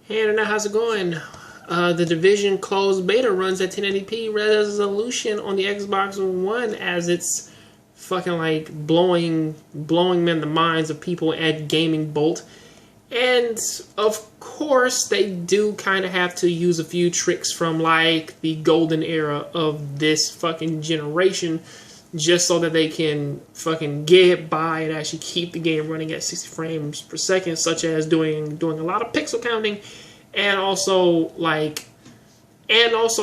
Hey Internet, how's it going? The Division closed beta runs at 1080p resolution on the Xbox One as it's fucking like blowing the minds of people at Gaming Bolt. And of course, they do kind of have to use a few tricks from like the golden era of this fucking generation just so that they can fucking get by and actually keep the game running at 60 frames per second, such as doing a lot of pixel counting and also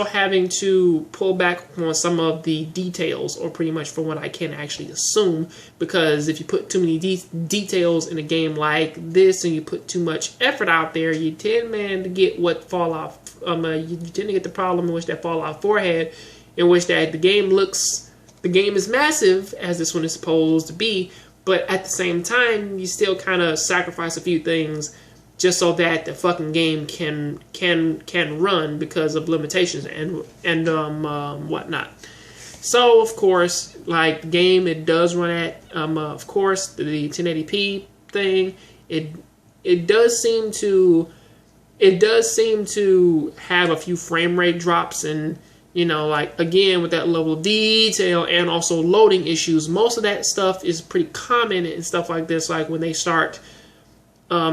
having to pull back on some of the details, or pretty much from what I can actually assume, because if you put too many details in a game like this and you put too much effort out there, you tend to get what fall off. You tend to get the problem in which that fall off forehead, in which that the game is massive as this one is supposed to be, but at the same time you still kind of sacrifice a few things just so that the fucking game can run because of limitations and whatnot. So of course, like the game, it does run at of course the 1080p thing. It does seem to have a few frame rate drops, and like again with that level of detail and also loading issues. Most of that stuff is pretty common and stuff like this. Like when they start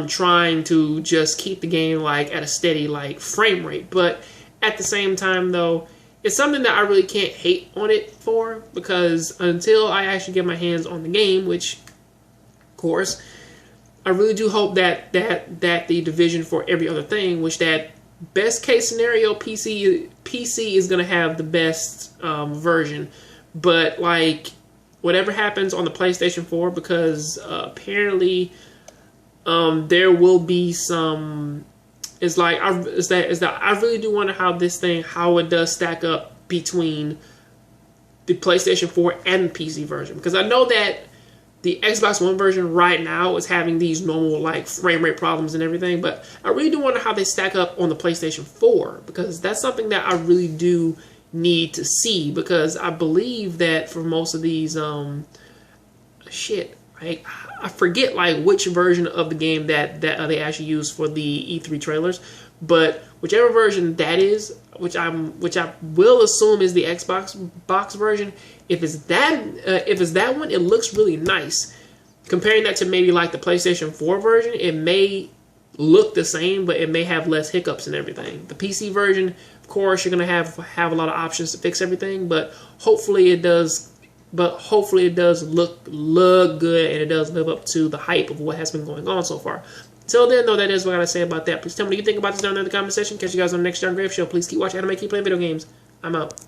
trying to just keep the game like at a steady like frame rate, but at the same time though, it's something that I really can't hate on it for, because until I actually get my hands on the game, which of course I really do hope that the Division, for every other thing, which that best case scenario PC is gonna have the best version, but like whatever happens on the PlayStation 4, because apparently there will be some. It's like I really do wonder how it does stack up between the PlayStation 4 and the PC version, because I know that the Xbox One version right now is having these normal like frame rate problems and everything, but I really do wonder how they stack up on the PlayStation 4, because that's something that I really do need to see, because I believe that for most of these I forget like which version of the game that they actually use for the E3 trailers, but whichever version that is, which I will assume is the Xbox box version. If it's that one, it looks really nice. Comparing that to maybe like the PlayStation 4 version, it may look the same, but it may have less hiccups and everything. The PC version, of course, you're gonna have a lot of options to fix everything, but hopefully it does. Look good, and it does live up to the hype of what has been going on so far. Till then, though, that is what I gotta say about that. Please tell me what you think about this down there in the comment section. Catch you guys on the next Jongravesshow. Please keep watching anime, keep playing video games. I'm out.